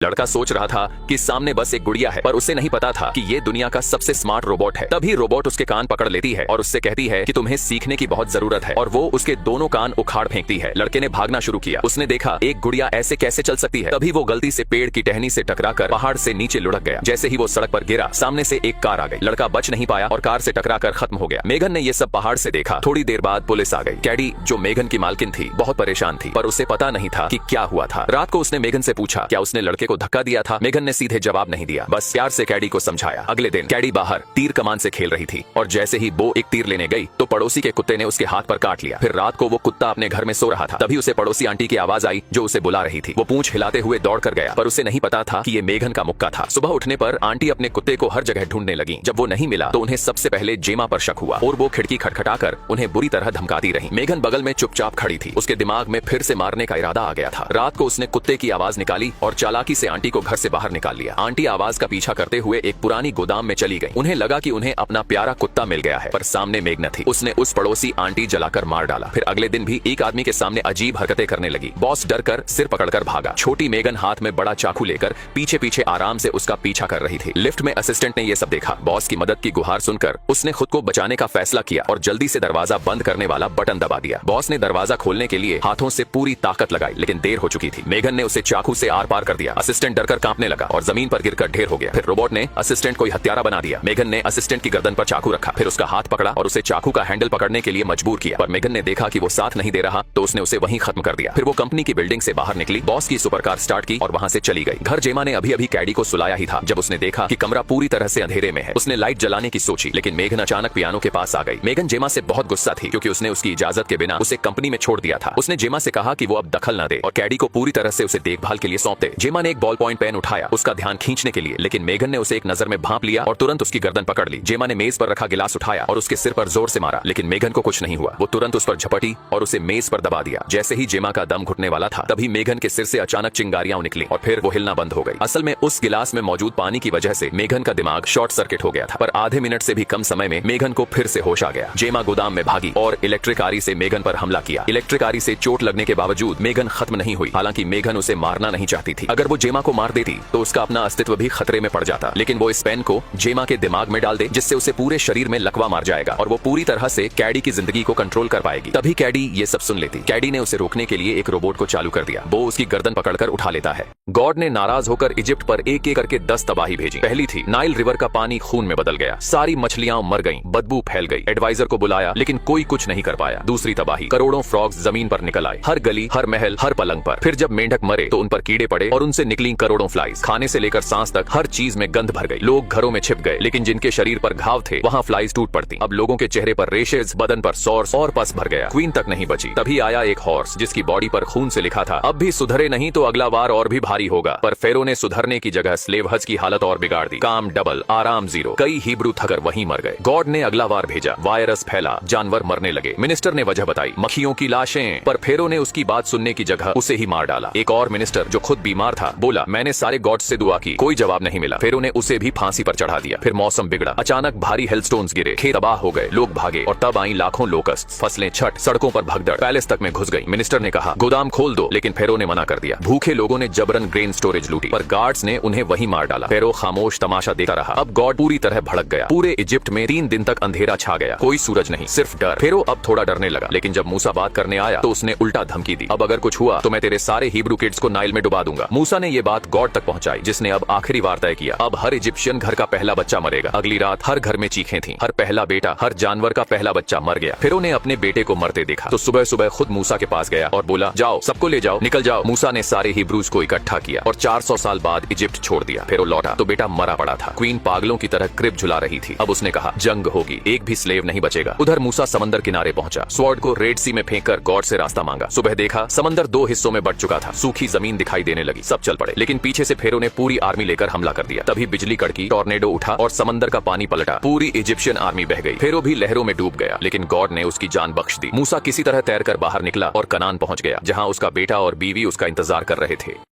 लड़का सोच रहा था कि सामने बस एक गुड़िया है, पर उसे नहीं पता था कि ये दुनिया का सबसे स्मार्ट रोबोट है। तभी रोबोट उसके कान पकड़ लेती है और उससे कहती है कि तुम्हें सीखने की बहुत जरूरत है, और वो उसके दोनों कान उखाड़ फेंकती है। लड़के ने भागना शुरू किया। उसने देखा एक गुड़िया ऐसे कैसे चल सकती है। तभी वो गलती से पेड़ की टहनी से टकराकर पहाड़ से नीचे लुढ़क गया। जैसे ही वो सड़क पर गिरा, सामने से एक कार आ गई। लड़का बच नहीं पाया और कार से टकराकर खत्म हो गया। मेघन ने ये सब पहाड़ से देखा। थोड़ी देर बाद पुलिस आ गई। कैडी, जो मेघन की मालकिन थी, बहुत परेशान थी, पर उसे पता नहीं था कि क्या हुआ था। रात को उसने मेघन से पूछा क्या उसने लड़के को धक्का दिया था। मेघन ने सीधे जवाब नहीं दिया, बस प्यार से कैडी को समझाया। अगले दिन कैडी बाहर तीर कमान से खेल रही थी और जैसे ही वो एक तीर लेने गई तो पड़ोसी के कुत्ते ने उसके हाथ पर काट लिया। फिर रात को वो कुत्ता अपने घर में सो रहा था। तभी उसे पड़ोसी आंटी की आवाज आई जो उसे बुला रही थी। वो पूंछ हिलाते हुए दौड़ कर गया, पर उसे नहीं पता था कि ये मेघन का मुक्का था। सुबह उठने पर आंटी अपने कुत्ते को हर जगह ढूंढने लगी। जब वो नहीं मिला तो उन्हें सबसे पहले जेमा पर शक हुआ और वो खिड़की खटखटाकर उन्हें बुरी तरह धमकाती रही। मेघन बगल में चुपचाप खड़ी थी। उसके दिमाग में फिर से मारने का इरादा आ गया था। रात को उसने कुत्ते की आवाज निकाली और चालाकी से आंटी को घर से बाहर निकाल लिया। आंटी आवाज का पीछा करते हुए एक पुरानी गोदाम में चली गई। उन्हें लगा कि उन्हें अपना प्यारा कुत्ता मिल गया है, पर सामने मेघना थी। उसने उस पड़ोसी आंटी जलाकर मार डाला। फिर अगले दिन भी एक आदमी के सामने अजीब हरकतें करने लगी। बॉस डर कर सिर पकड़कर भागा। छोटी मेघन हाथ में बड़ा चाकू लेकर पीछे पीछे आराम से उसका पीछा कर रही थी। लिफ्ट में असिस्टेंट ने यह सब देखा। बॉस की मदद की गुहार सुनकर उसने खुद को बचाने का फैसला किया और जल्दी से दरवाजा बंद करने वाला बटन दबा दिया। बॉस ने दरवाजा खोलने के लिए हाथों से पूरी ताकत लगाई, लेकिन देर हो चुकी थी। मेघन ने उसे चाकू से आर पार कर दिया। असिस्टेंट डरकर कांपने लगा और जमीन पर गिरकर ढेर हो गया। फिर रोबोट ने असिस्टेंट को हत्यारा बना दिया। मेघन ने असिस्टेंट की गर्दन पर चाकू रखा, फिर उसका हाथ पकड़ा और उसे चाकू का हैंडल पकड़ने के लिए मजबूर किया। पर मेघन ने देखा कि वो साथ नहीं दे रहा तो उसने उसे वहीं खत्म कर दिया। फिर वो कंपनी की बिल्डिंग से बाहर निकली, बॉस की सुपरकार स्टार्ट की और वहां से चली गई। घर जेमा ने अभी अभी कैडी को सुलाया ही था जब उसने देखा कि कमरा पूरी तरह से अंधेरे में है। उसने लाइट जलाने की सोची, लेकिन मेघन अचानक पियानो के पास आ गई। मेघन जेमा से बहुत गुस्सा थी क्योंकि उसने उसकी इजाजत के बिना उसे कंपनी में छोड़ दिया था। उसने जेमा से कहा कि वो अब दखल न दे और कैडी को पूरी तरह से उसे देखभाल के लिए सौंप दे। जेमा ने एक बॉल पॉइंट पेन उठाया उसका ध्यान खींचने के लिए, लेकिन मेघन ने उसे एक नजर में भांप लिया और तुरंत उसकी गर्दन पकड़ ली। जेमा ने मेज पर रखा गिलास उठाया और उसके सिर पर जोर से मारा, लेकिन मेघन को कुछ नहीं हुआ। वो तुरंत उस पर झपटी और उसे मेज पर दबा दिया। जैसे ही जेमा का दम घुटने वाला था तभी मेघन के सिर से अचानक चिंगारियां निकली और फिर वो हिलना बंद हो गई। असल में उस गिलास में मौजूद पानी की वजह से मेघन का दिमाग शॉर्ट सर्किट हो गया था, पर आधे मिनट से भी कम समय में मेघन को फिर से होश आ गया। जेमा गोदाम में भागी और इलेक्ट्रिक आरी से मेघन पर हमला किया। इलेक्ट्रिक आरी से चोट लगने के बावजूद मेघन खत्म नहीं हुई। हालांकि मेघन उसे मारना नहीं चाहती थी। अगर वो जेमा को मार देती तो उसका अपना अस्तित्व भी खतरे में पड़ जाता, लेकिन वो इस पेन को जेमा के दिमाग में डाल दे जिससे उसे पूरे शरीर में लकवा मार जाएगा और वो पूरी तरह से कैडी की जिंदगी को कंट्रोल कर पाएगी। तभी कैडी ये सब सुन लेती। कैडी ने उसे रोकने के लिए एक रोबोट को चालू कर दिया। वो उसकी गर्दन पकड़कर उठा लेता है। गॉड ने नाराज होकर इजिप्ट पर एक एक करके 10 तबाही भेजी। पहली थी नाइल रिवर का पानी खून में बदल गया, सारी मछलियां मर गईं, बदबू फैल गई। एडवाइजर को बुलाया लेकिन कोई कुछ नहीं कर पाया। दूसरी तबाही, करोड़ों फ्रॉग्स जमीन पर निकल आए, हर गली, हर महल, हर पलंग पर। फिर जब मेंढक मरे तो उन पर कीड़े पड़े और उनसे निकली करोड़ों फ्लाइज। खाने से लेकर सांस तक हर चीज में गंध भर गई। लोग घरों में छिप गए, लेकिन जिनके शरीर पर घाव थे वहाँ फ्लाइज टूट पड़ती। अब लोगों के चेहरे पर रेशेज, बदन पर सॉर्स और पस भर गया। क्वीन तक नहीं बची। तभी आया एक हॉर्स जिसकी बॉडी पर खून से लिखा था अब भी सुधरे नहीं तो अगला वार और भी भारी होगा। पर फेरो ने सुधरने की जगह स्लेव हज की हालत और बिगाड़ दी। काम डबल, आराम जीरो। कई हिब्रू थकर वहीं मर गए। गॉड ने अगला वार भेजा। वायरस फैला, जानवर मरने लगे। मिनिस्टर ने वजह बताई, मक्खियों की लाशें। पर फेरो ने उसकी बात सुनने की जगह उसे ही मार डाला। एक और मिनिस्टर जो खुद बीमार था बोला मैंने सारे गॉड से दुआ की, कोई जवाब नहीं मिला। फेरो ने उसे भी फांसी पर चढ़ा दिया। फिर मौसम बिगड़ा। अचानक भारी हेलस्टोन्स गिरे, खेत तबाह हो गए, लोग भागे और तब आई लाखों लोकस्ट। फसलें छट, सड़कों पर भगदड़, पैलेस तक में घुस गई। मिनिस्टर ने कहा गोदाम खोल दो, लेकिन फेरो ने मना कर दिया। भूखे लोगों ने जबरन ग्रेन स्टोरेज लूटी, पर गार्ड्स ने उन्हें वहीं मार डाला। फेरो खामोश तमाशा देखता रहा। अब गॉड पूरी तरह भड़क गया। पूरे इजिप्ट में 3 दिन तक अंधेरा छा गया, कोई सूरज नहीं, सिर्फ डर। फेरो अब थोड़ा डरने लगा, लेकिन जब मूसा बात करने आया तो उसने उल्टा धमकी दी, अब अगर कुछ हुआ तो मैं तेरे सारे हिब्रू किड्स को नाइल में डुबा दूंगा। मूसा ने ये बात गॉड तक पहुंचाई, जिसने अब आखिरी वार तय किया। अब हर इजिप्शियन घर का पहला बच्चा मरेगा। अगली रात हर घर में चीखें थीं, हर पहला बेटा, हर जानवर का पहला बच्चा मर गया। फेरो ने अपने बेटे को मरते देखा तो सुबह सुबह खुद मूसा के पास गया और बोला जाओ सबको ले जाओ, निकल जाओ। मूसा ने सारे हिब्रूज को इकट्ठा किया और 400 साल बाद इजिप्ट छोड़ दिया। फेरो लौटा तो बेटा मरा पड़ा था। क्वीन पागलों की तरह क्रिब झुला रही थी। अब उसने कहा जंग होगी, एक भी स्लेव नहीं बचेगा। उधर मूसा समंदर किनारे पहुंचा, स्वॉर्ड को रेड सी में फेंककर गॉड से रास्ता मांगा। सुबह देखा समंदर 2 हिस्सों में बंट चुका था, सूखी जमीन दिखाई देने लगी। सब चल पड़े, लेकिन पीछे से फेरो ने पूरी आर्मी लेकर हमला कर दिया। तभी बिजली कड़की, टॉर्नेडो उठा और समंदर का पानी पलटा। पूरी इजिप्शियन आर्मी बह गई। फेरो भी लहरों में डूब गया, लेकिन गॉड ने उसकी जान बख्श दी। मूसा किसी तरह तैरकर बाहर निकला और कनान पहुंच गया, जहां उसका बेटा और बीवी उसका इंतजार कर रहे थे।